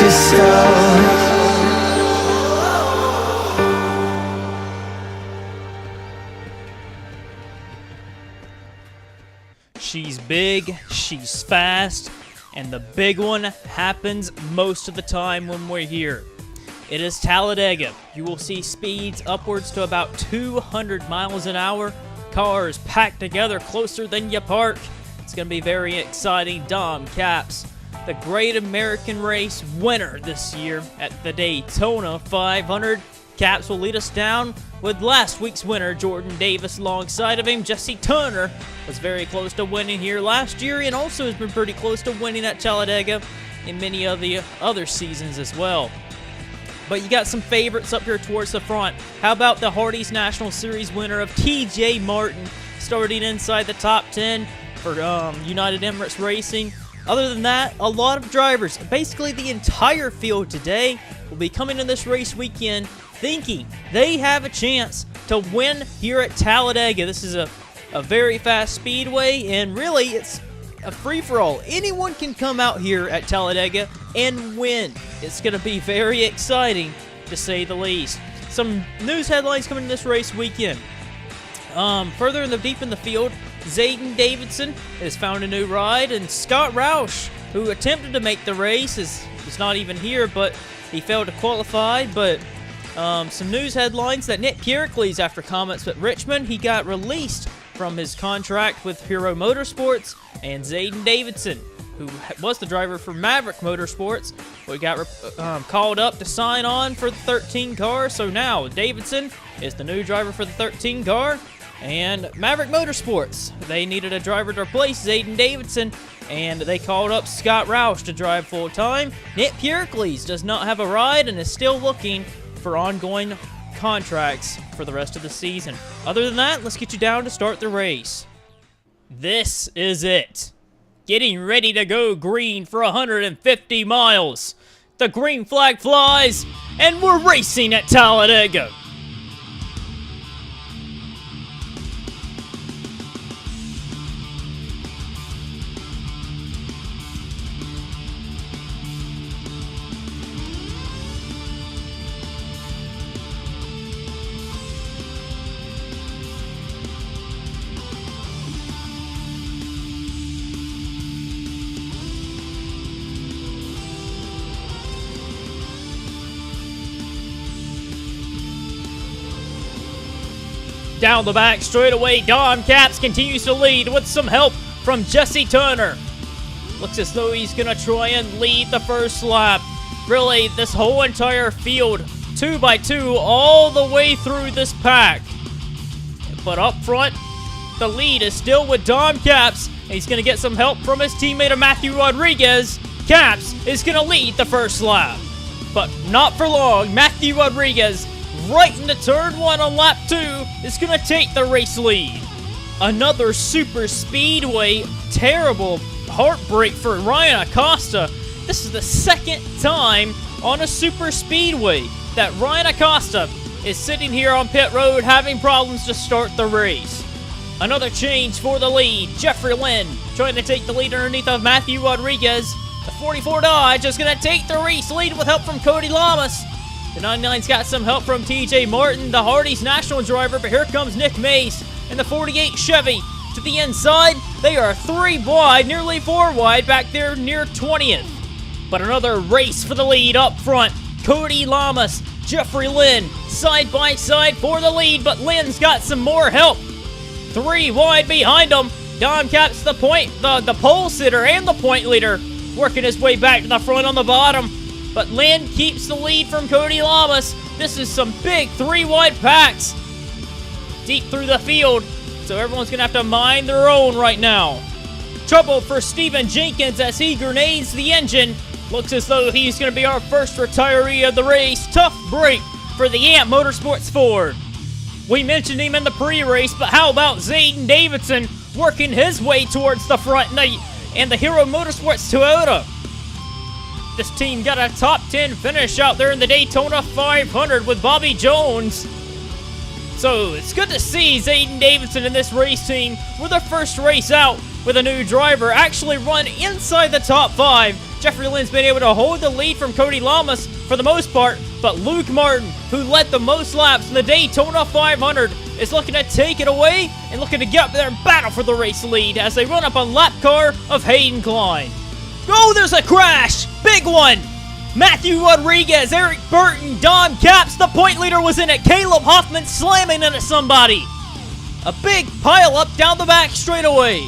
yourself. She's big, she's fast, and the big one happens most of the time when we're here. It is Talladega. You will see speeds upwards to about 200 miles an hour. Cars packed together closer than you park. It's going to be very exciting. Dom Capps, the Great American Race winner this year at the Daytona 500. Capps will lead us down with last week's winner, Jordan Davis, alongside of him. Jesse Turner was very close to winning here last year and also has been pretty close to winning at Talladega in many of the other seasons as well. But you got some favorites up here towards the front. How about the Hardee's National Series winner of TJ Martin, starting inside the top 10 for United Emirates Racing. Other than that, a lot of drivers, basically the entire field today, will be coming in this race weekend thinking they have a chance to win here at Talladega. This is a very fast speedway, and really it's a free-for-all. Anyone can come out here at Talladega and win. It's going to be very exciting, to say the least. Some news headlines coming in this race weekend. Further deep in the field, Zayden Davidson has found a new ride, and Scott Roush, who attempted to make the race, is not even here, but he failed to qualify. But some news headlines that Nick Pericles, after comments with Richmond, he got released from his contract with Hero Motorsports, and Zayden Davidson, who was the driver for Maverick Motorsports, we got called up to sign on for the 13 car. So now Davidson is the new driver for the 13 car, and Maverick Motorsports, they needed a driver to replace Zayden Davidson, and they called up Scott Roush to drive full-time. Nick Pericles does not have a ride and is still looking for ongoing contracts for the rest of the season. Other than that, let's get you down to start the race. This is it. Getting ready to go green for 150 miles. The green flag flies, and we're racing at Talladega. Down the back straightaway, Dom Capps continues to lead with some help from Jesse Turner. Looks as though he's going to try and lead the first lap. Really, this whole entire field, 2 by 2, all the way through this pack. But up front, the lead is still with Dom Capps. He's going to get some help from his teammate Matthew Rodriguez. Capps is going to lead the first lap. But not for long. Matthew Rodriguez, right into turn 1 on lap 2, is going to take the race lead. Another super speedway, terrible heartbreak for Ryan Acosta. This is the second time on a super speedway that Ryan Acosta is sitting here on pit road having problems to start the race. Another change for the lead. Jeffrey Lynn trying to take the lead underneath of Matthew Rodriguez. The 44 Dodge is going to take the race lead with help from Cody Lamas. The 99's got some help from TJ Martin, the Hardee's National driver, but here comes Nick Mace and the 48 Chevy to the inside. They are 3 wide, nearly 4 wide, back there near 20th. But another race for the lead up front. Cody Lamas, Jeffrey Lynn, side by side for the lead, but Lynn's got some more help. 3 wide behind him. Dom Capps, the pole sitter and the point leader, working his way back to the front on the bottom. But Lynn keeps the lead from Cody Lamas. This is some big 3 wide packs deep through the field, so everyone's going to have to mind their own right now. Trouble for Steven Jenkins as he grenades the engine. Looks as though he's going to be our first retiree of the race. Tough break for the Amp Motorsports Ford. We mentioned him in the pre-race, but how about Zayden Davidson working his way towards the front and the Hero Motorsports Toyota? This team got a top 10 finish out there in the Daytona 500 with Bobby Jones. So it's good to see Zayden Davidson in this race team with their first race out with a new driver actually run inside the top 5 Jeffrey Lynn's been able to hold the lead from Cody Lamas for the most part, but Luke Martin, who led the most laps in the Daytona 500, is looking to take it away and looking to get up there and battle for the race lead as they run up on lap car of Hayden Klein. Oh, there's a crash! Big one! Matthew Rodriguez, Eric Burton, Don Capps, the point leader was in it. Caleb Hoffman slamming into somebody. A big pile up down the back straightaway.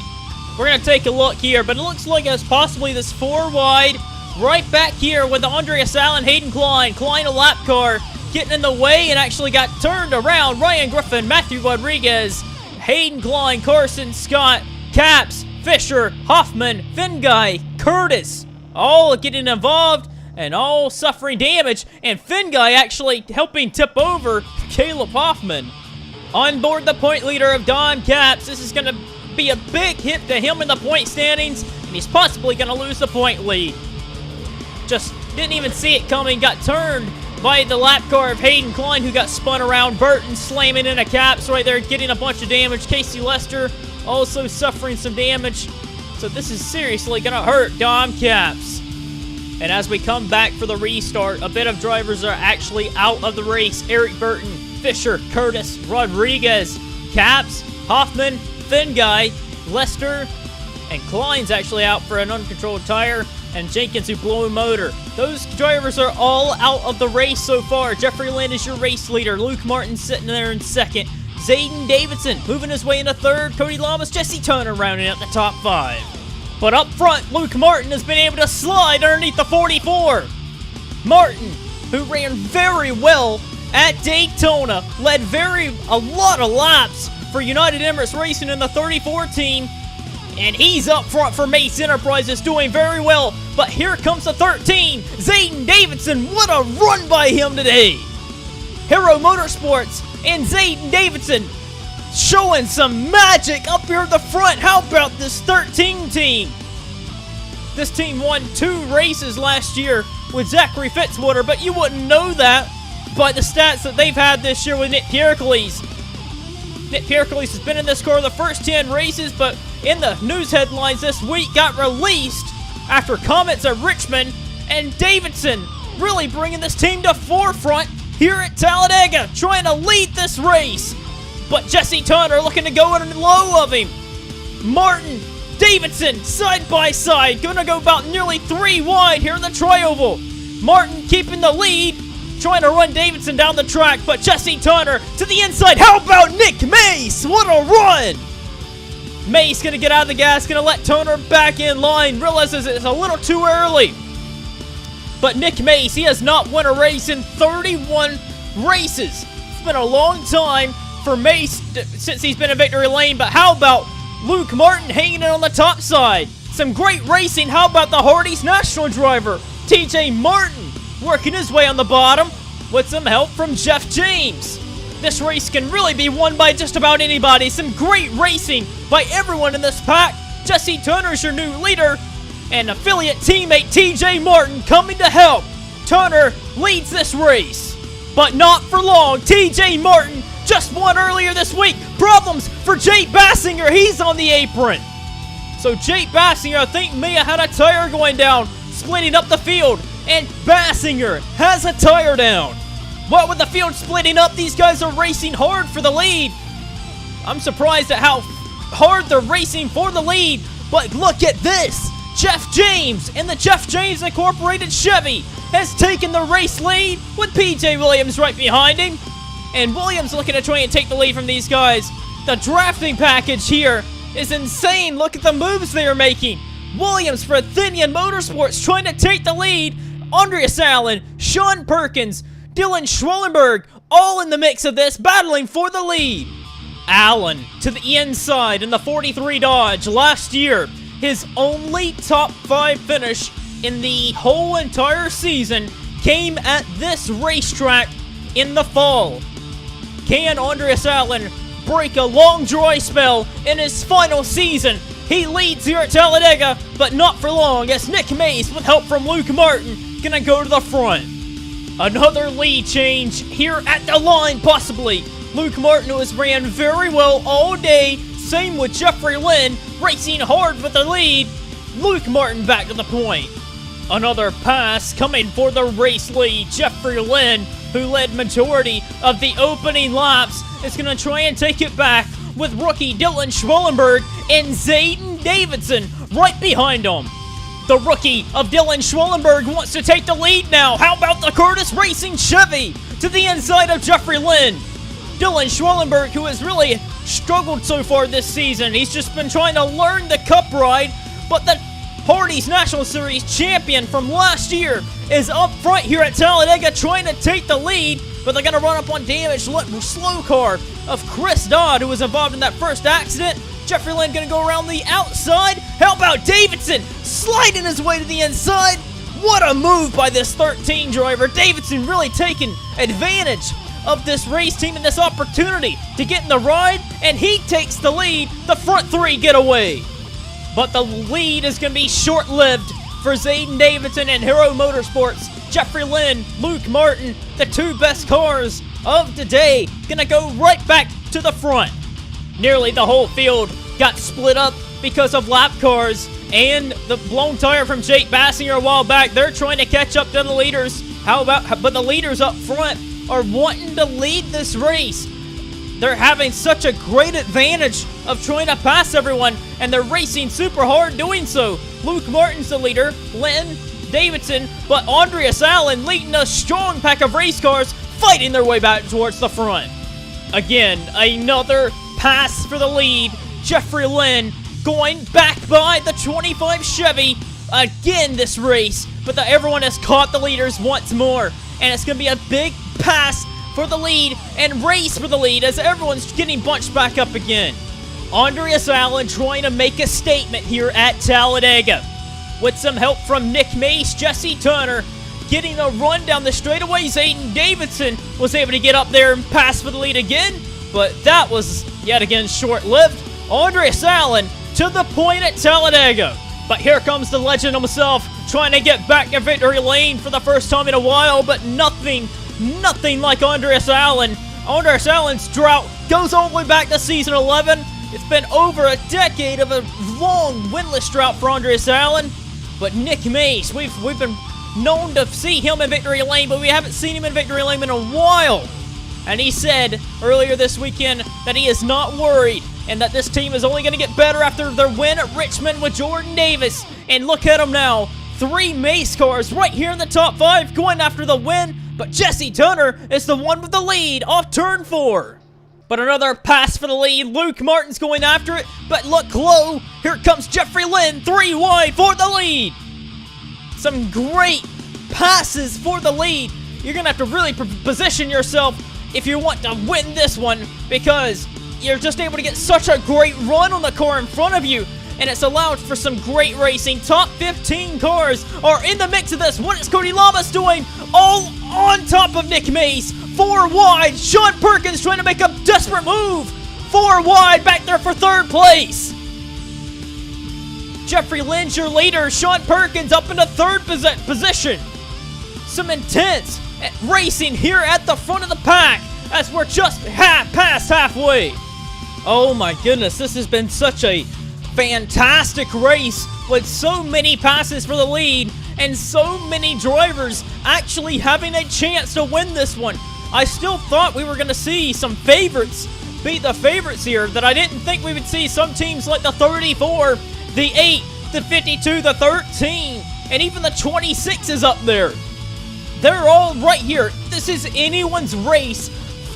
We're going to take a look here, but it looks like it's possibly this 4 wide right back here with Andreas Allen, Hayden Klein. Klein a lap car getting in the way and actually got turned around. Ryan Griffin, Matthew Rodriguez, Hayden Klein, Carson Scott, Capps, Fisher, Hoffman, Finguy, Curtis, all getting involved and all suffering damage. And Finguy actually helping tip over Caleb Hoffman. On board the point leader of Don Capps, this is going to be a big hit to him in the point standings, and he's possibly going to lose the point lead. Just didn't even see it coming, got turned by the lap car of Hayden Klein, who got spun around. Burton slamming into Capps right there, getting a bunch of damage. Casey Lester also suffering some damage. So this is seriously going to hurt Don Capps. And as we come back for the restart, a bit of drivers are actually out of the race. Eric Burton, Fisher, Curtis, Rodriguez, Capps, Hoffman, Finguy, Lester, and Klein's actually out for an uncontrolled tire, and Jenkins who blew a motor. Those drivers are all out of the race so far. Jeffrey Lynn is your race leader. Luke Martin sitting there in second. Zayden Davidson moving his way into third. Cody Lamas, Jesse Turner rounding out the top 5. But up front, Luke Martin has been able to slide underneath the 44. Martin, who ran very well at Daytona, led a lot of laps for United Emirates Racing in the 34 team, and he's up front for Mace Enterprises doing very well. But here comes the 13, Zayden Davidson. What a run by him today. Hero Motorsports and Zayden Davidson showing some magic up here at the front. How about this 13 team? This team won 2 races last year with Zachary Fitzwater, but you wouldn't know that by the stats that they've had this year with Nick Piercules. Nick Piercules has been in this car the first 10 races, but in the news headlines this week got released after comments at Richmond, and Davidson really bringing this team to forefront here at Talladega, trying to lead this race. But Jesse Turner looking to go in low of him. Martin, Davidson, side by side, gonna go about nearly 3 wide here in the tri-oval. Martin keeping the lead, trying to run Davidson down the track, but Jesse Turner to the inside. How about Nick Mace? What a run! Mace gonna get out of the gas, gonna let Turner back in line, realizes it's a little too early. But Nick Mace, he has not won a race in 31 races. It's been a long time for Mace since he's been in victory lane, but how about Luke Martin hanging in on the top side? Some great racing. How about the Hardee's National driver, TJ Martin, working his way on the bottom with some help from Jeff James. This race can really be won by just about anybody. Some great racing by everyone in this pack. Jesse Turner's your new leader, and affiliate teammate TJ Martin coming to help. Turner leads this race, but not for long. TJ Martin just won earlier this week. Problems for Jake Baskinger. He's on the apron. So Jake Baskinger, I think Mia had a tire going down, splitting up the field, and Baskinger has a tire down. What with the field splitting up, these guys are racing hard for the lead. I'm surprised at how hard they're racing for the lead, but look at this. Jeff James and the Jeff James Incorporated Chevy has taken the race lead with PJ Williams right behind him. And Williams looking to try and take the lead from these guys. The drafting package here is insane. Look at the moves they are making. Williams for Athenian Motorsports trying to take the lead. Andreas Allen, Sean Perkins, Dylan Schwellenberg, all in the mix of this, battling for the lead. Allen to the inside in the 43 Dodge. Last year, his only top 5 finish in the whole entire season came at this racetrack in the fall. Can Andreas Allen break a long dry spell in his final season? He leads here at Talladega, but not for long, as Nick Mace, with help from Luke Martin, gonna go to the front. Another lead change here at the line, possibly. Luke Martin, who has ran very well all day. Same with Jeffrey Lynn, racing hard with the lead. Luke Martin back to the point. Another pass coming for the race lead. Jeffrey Lynn, who led majority of the opening laps, is going to try and take it back with rookie Dylan Schwellenberg and Zayden Davidson right behind him. The rookie of Dylan Schwellenberg wants to take the lead now. How about the Curtis Racing Chevy to the inside of Jeffrey Lynn? Dylan Schwellenberg, who has really struggled so far this season. He's just been trying to learn the Cup ride, but the Hardee's National Series champion from last year is up front here at Talladega trying to take the lead, but they're going to run up on damaged slow car of Chris Dodd, who was involved in that first accident. Jeffrey Lynn going to go around the outside. How about Davidson sliding his way to the inside? What a move by this 13 driver. Davidson really taking advantage of this race team and this opportunity to get in the ride, and he takes the lead. The front three get away. But the lead is going to be short-lived for Zayden Davidson and Hero Motorsports. Jeffrey Lynn, Luke Martin, the two best cars of the day, going to go right back to the front. Nearly the whole field got split up because of lap cars and the blown tire from Jake Baskinger a while back. They're trying to catch up to the leaders. But the leaders up front are wanting to lead this race. They're having such a great advantage of trying to pass everyone, and they're racing super hard doing so. Luke Martin's the leader, Lynn, Davidson, but Andreas Allen leading a strong pack of race cars, fighting their way back towards the front. Again, another pass for the lead. Jeffrey Lynn going back by the 25 Chevy again this race, but everyone has caught the leaders once more, and it's going to be a big pass for the lead and race for the lead as everyone's getting bunched back up again. Andreas Allen trying to make a statement here at Talladega. With some help from Nick Mace, Jesse Turner getting a run down the straightaway. Zayden Davidson was able to get up there and pass for the lead again, but that was yet again short-lived. Andreas Allen to the point at Talladega. But here comes the legend himself trying to get back to victory lane for the first time in a while, but nothing like Andreas Allen. Andreas Allen's drought goes all the way back to season 11. It's been over a decade of a long winless drought for Andreas Allen. But Nick Mace, we've been known to see him in victory lane, but we haven't seen him in victory lane in a while. And he said earlier this weekend that he is not worried and that this team is only going to get better after their win at Richmond with Jordan Davis. And look at him now. 3 Mace cars right here in the top 5 going after the win. But Jesse Turner is the one with the lead off turn 4. But another pass for the lead. Luke Martin's going after it, but look low. Here comes Jeffrey Lynn, 3 wide for the lead. Some great passes for the lead. You're going to have to really position yourself if you want to win this one, because you're just able to get such a great run on the car in front of you, and it's allowed for some great racing. Top 15 cars are in the mix of this. What is Cody Lamas doing? All on top of Nick Mace. 4 wide. Sean Perkins trying to make a desperate move. 4 wide back there for 3rd place. Jeffrey Lynn's your leader. Sean Perkins up into 3rd position. Some intense racing here at the front of the pack as we're just past halfway. Oh my goodness, this has been such a fantastic race with so many passes for the lead and so many drivers actually having a chance to win this one. I still thought we were going to see some favorites beat the favorites here, that I didn't think we would see some teams like the 34, the 8, the 52, the 13, and even the 26 is up there. They're all right here. This is anyone's race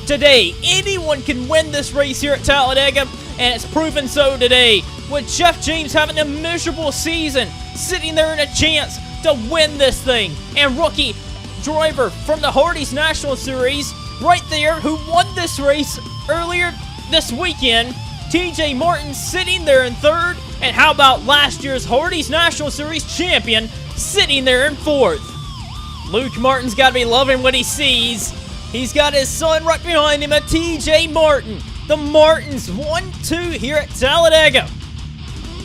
today. Anyone can win this race here at Talladega, and it's proven so today. With Jeff James having a miserable season, sitting there in a chance to win this thing. And rookie driver from the Hardee's National Series, right there, who won this race earlier this weekend, TJ Martin sitting there in 3rd. And how about last year's Hardee's National Series champion sitting there in 4th? Luke Martin's got to be loving what he sees. He's got his son right behind him, a TJ Martin. The Martins 1-2 here at Talladega.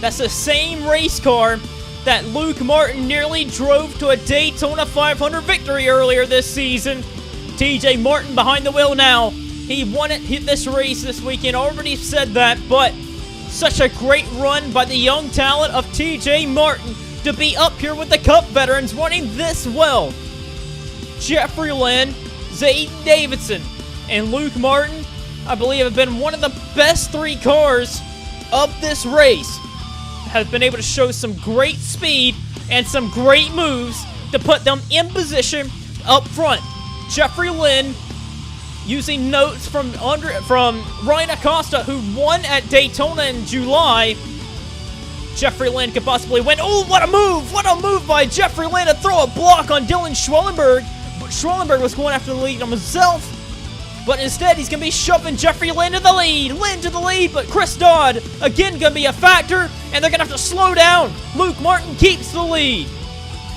That's the same race car that Luke Martin nearly drove to a Daytona 500 victory earlier this season. TJ Martin behind the wheel now. He won it this race this weekend, already said that, but such a great run by the young talent of TJ Martin, to be up here with the Cup veterans running this well. Jeffrey Lynn, Zayden Davidson, and Luke Martin, I believe, have been one of the best 3 cars of this race. Have been able to show some great speed and some great moves to put them in position up front. Jeffrey Lynn using notes from Ryan Acosta, who won at Daytona in July. Jeffrey Lynn could possibly win. Oh, what a move! What a move by Jeffrey Lynn to throw a block on Dylan Schwellenberg. But Schwellenberg was going after the lead on himself. But instead, he's going to be shoving Jeffrey Lynn to the lead. Lynn to the lead, but Chris Dodd, again, going to be a factor. And they're going to have to slow down. Luke Martin keeps the lead.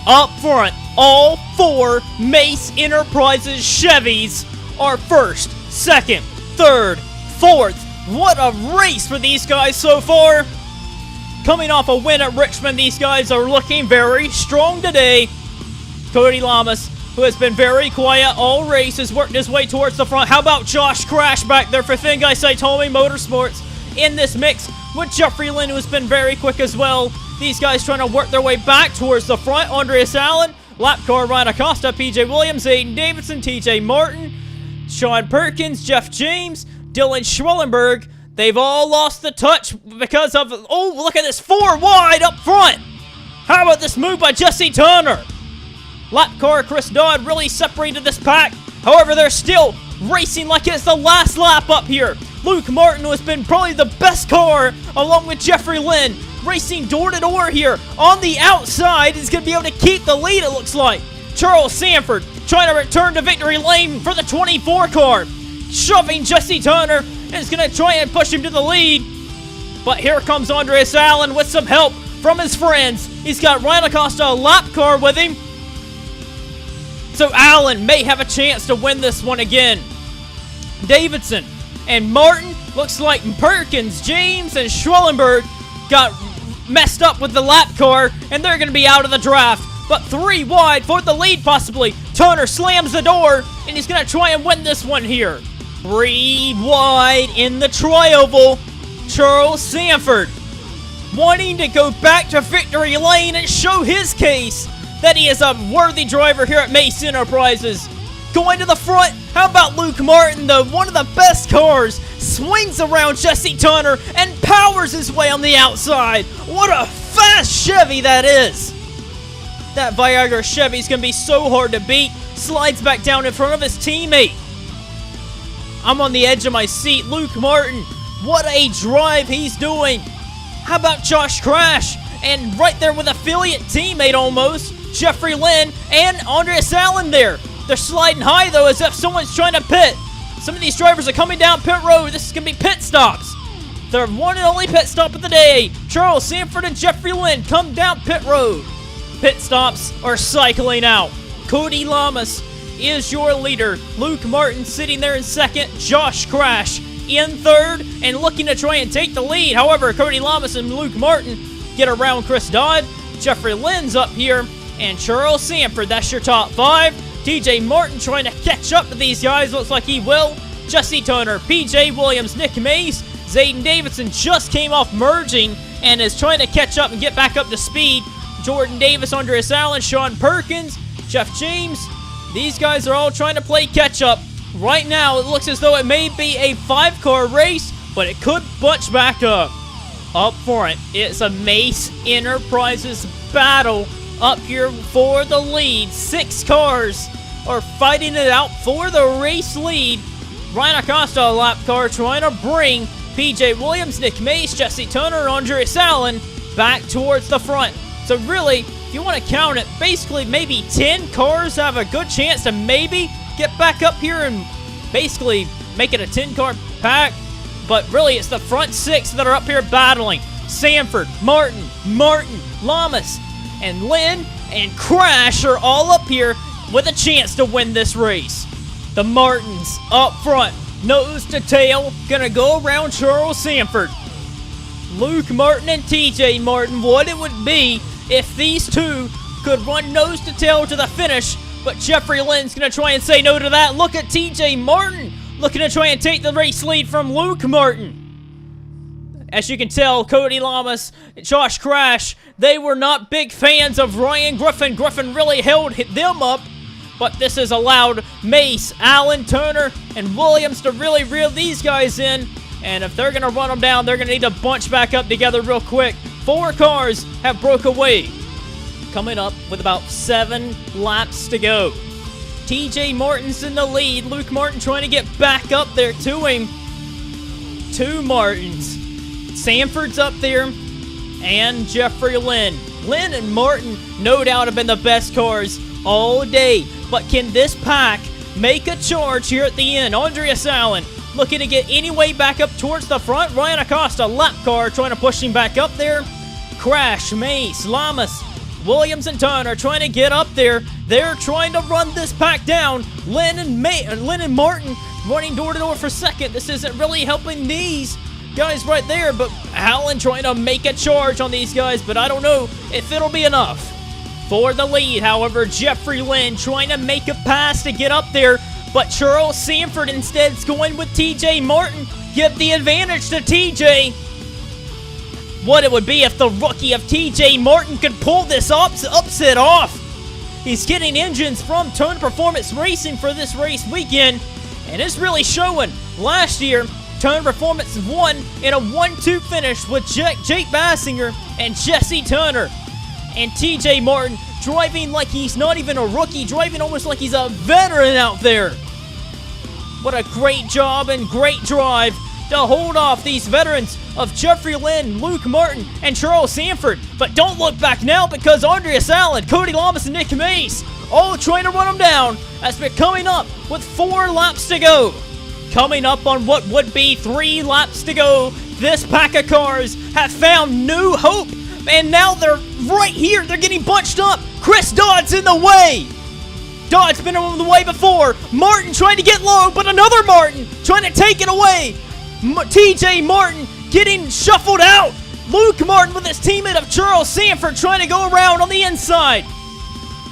Up front, all 4 Mace Enterprises Chevys are first, second, third, fourth. What a race for these guys so far. Coming off a win at Richmond, these guys are looking very strong today. Cody Lamas, who has been very quiet all race, has worked his way towards the front. How about Josh Crash back there for Fingai Saitomi Motorsports in this mix with Jeffrey Lynn, who has been very quick as well. These guys trying to work their way back towards the front. Andreas Allen, lap car Ryan Acosta, PJ Williams, Aiden Davidson, TJ Martin, Sean Perkins, Jeff James, Dylan Schwellenberg. They've all lost the touch because of, oh, look at this, 4 wide up front. How about this move by Jesse Turner? Lap car Chris Dodd really separated this pack. However, they're still racing like it's the last lap up here. Luke Martin, who has been probably the best car, along with Jeffrey Lynn, racing door to door here on the outside, is going to be able to keep the lead, it looks like. Charles Sanford trying to return to victory lane for the 24 car, shoving Jesse Turner, and is going to try and push him to the lead. But here comes Andreas Allen with some help from his friends. He's got Ryan Acosta, a lap car with him. So Allen may have a chance to win this one again. Davidson and Martin, looks like Perkins, James, and Schwellenberg got messed up with the lap car, and they're going to be out of the draft. But 3 wide for the lead, possibly. Turner slams the door, and he's going to try and win this one here. 3 wide in the tri-oval. Charles Sanford wanting to go back to victory lane and show his case that he is a worthy driver here at Mace Enterprises. Going to the front, how about Luke Martin, one of the best cars, swings around Jesse Turner and powers his way on the outside. What a fast Chevy that is. That Viagra Chevy's going to be so hard to beat. Slides back down in front of his teammate. I'm on the edge of my seat. Luke Martin, what a drive he's doing. How about Josh Crash? And right there with affiliate teammate almost, Jeffrey Lynn and Andreas Allen there. They're sliding high though, as if someone's trying to pit. Some of these drivers are coming down pit road. This is going to be pit stops. Their one and only pit stop of the day. Charles Sanford and Jeffrey Lynn come down pit road. Pit stops are cycling out. Cody Lamas is your leader. Luke Martin sitting there in second. Josh Crash in third and looking to try and take the lead. However, Cody Lamas and Luke Martin get around Chris Dodd. Jeffrey Lynn's up here. And Charles Sanford, that's your top 5. TJ Martin trying to catch up to these guys. Looks like he will. Jesse Turner, PJ Williams, Nick Mays, Zayden Davidson just came off merging and is trying to catch up and get back up to speed. Jordan Davis, Andreas Allen, Sean Perkins, Jeff James. These guys are all trying to play catch up. Right now, it looks as though it may be a 5-car race, but it could bunch back up. Up front, it's a Mace Enterprises battle up here for the lead. 6 cars are fighting it out for the race lead. Ryan Acosta, a lap car, trying to bring PJ Williams, Nick Mace, Jesse Turner, and Andreas Allen back towards the front. So really, if you want to count it, basically maybe 10 cars have a good chance to maybe get back up here and basically make it a 10-car pack. But really, it's the front 6 that are up here battling. Sanford, Martin, Lamas, and Lynn and Crash are all up here with a chance to win this race. The Martins up front, nose to tail, gonna go around Charles Sanford. Luke Martin and TJ Martin, what it would be if these two could run nose to tail to the finish, but Jeffrey Lynn's gonna try and say no to that. Look at TJ Martin looking to try and take the race lead from Luke Martin. As you can tell, Cody Lamas, Josh Crash, they were not big fans of Ryan Griffin. Griffin really held them up, but this has allowed Mace, Allen, Turner, and Williams to really reel these guys in. And if they're going to run them down, they're going to need to bunch back up together real quick. 4 cars have broke away. Coming up with about 7 laps to go. TJ Martin's in the lead. Luke Martin trying to get back up there to him. 2 Martins. Sanford's up there, and Jeffrey Lynn. Lynn and Martin, no doubt, have been the best cars all day. But can this pack make a charge here at the end? Andreas Allen looking to get any way back up towards the front. Ryan Acosta, lap car, trying to push him back up there. Crash, Mace, Lamas, Williams, and Turner trying to get up there. They're trying to run this pack down. Lynn and Martin running door to door for second. This isn't really helping these guys right there, but Allen trying to make a charge on these guys, but I don't know if it'll be enough. For the lead, however, Jeffrey Lynn trying to make a pass to get up there, but Charles Sanford instead's going with TJ Martin. Give the advantage to TJ. What it would be if the rookie of TJ Martin could pull this upset off. He's getting engines from Turn Performance Racing for this race weekend, and it's really showing. Last year, Turn Performance won in a 1-2 finish with Jake Baskinger and Jesse Turner. And TJ Martin driving like he's not even a rookie, driving almost like he's a veteran out there. What a great job and great drive to hold off these veterans of Jeffrey Lynn, Luke Martin, and Charles Sanford. But don't look back now, because Andreas Allen, Cody Lamas, and Nick Mace all trying to run them down as we're coming up with 4 laps to go. Coming up on what would be 3 laps to go, this pack of cars have found new hope, and now they're right here. They're getting bunched up. Chris Dodd's in the way. Dodd's been on the way before. Martin trying to get low, but another Martin trying to take it away. TJ Martin getting shuffled out. Luke Martin with his teammate of Charles Sanford trying to go around on the inside.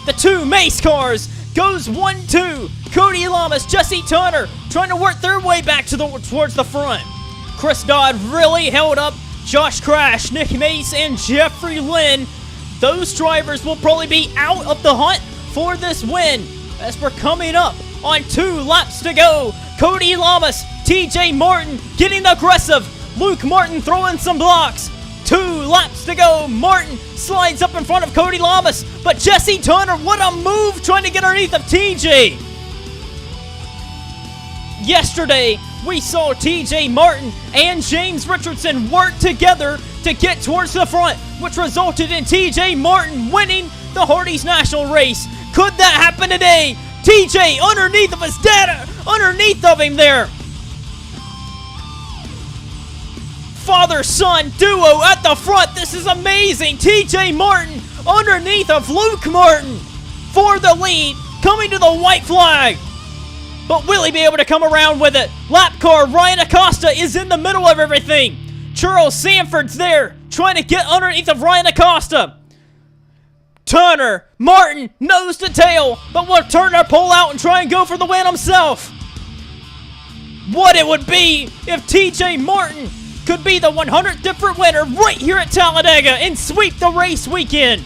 The 2 Mace cars goes 1-2. Cody Lamas, Jesse Turner trying to work their way back towards the front. Chris Dodd really held up Josh Crash, Nick Mace, and Jeffrey Lynn. Those drivers will probably be out of the hunt for this win as we're coming up on 2 laps to go. Cody Lamas, TJ Martin getting aggressive. Luke Martin throwing some blocks. 2 laps to go. Martin slides up in front of Cody Lamas, but Jesse Turner, what a move trying to get underneath of TJ. Yesterday, we saw TJ Martin and James Richardson work together to get towards the front, which resulted in TJ Martin winning the Hardee's National race. Could that happen today? TJ underneath of his dad, underneath of him there. Father-son duo at the front. This is amazing. TJ Martin underneath of Luke Martin for the lead, coming to the white flag. But will he be able to come around with it? Lap car Ryan Acosta is in the middle of everything. Charles Sanford's there, trying to get underneath of Ryan Acosta. Turner, Martin, nose to tail, but will Turner pull out and try and go for the win himself? What it would be if TJ Martin could be the 100th different winner right here at Talladega and sweep the race weekend.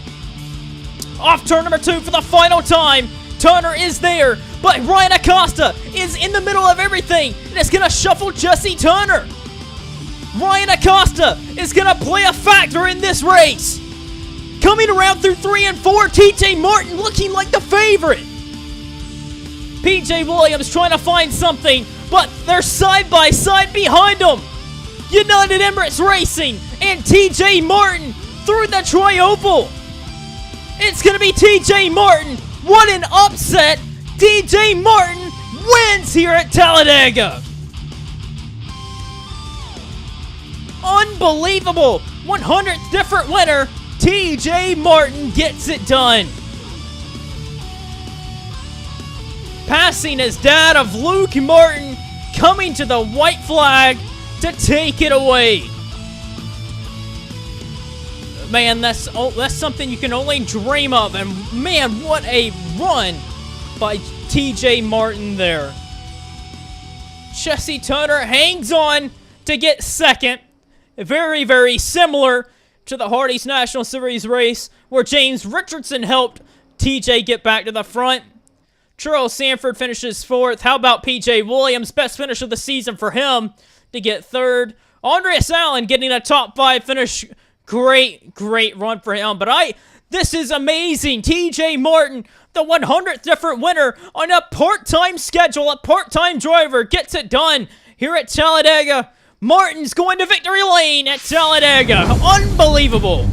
Off turn number 2 for the final time. Turner is there, but Ryan Acosta is in the middle of everything, and it's going to shuffle Jesse Turner. Ryan Acosta is going to play a factor in this race. Coming around through 3 and 4, TJ Martin looking like the favorite. PJ Williams trying to find something, but they're side by side behind them. United Emirates Racing and TJ Martin through the Tri-Oval. It's going to be TJ Martin. What an upset. TJ Martin wins here at Talladega. Unbelievable. 100th different winner. TJ Martin gets it done. Passing his dad of Luke Martin, coming to the white flag to take it away. Man, that's something you can only dream of. And man, what a run by TJ Martin there. Jesse Turner hangs on to get second. Very, very similar to the Hardy's National Series race where James Richardson helped TJ get back to the front. Charles Sanford finishes 4th. How about PJ Williams? Best finish of the season for him to get 3rd. Andreas Allen getting a top 5 finish. Great run for him. But this is amazing. TJ Martin, the 100th different winner on a part-time schedule. A part-time driver gets it done here at Talladega. Martin's going to victory lane at Talladega. Unbelievable.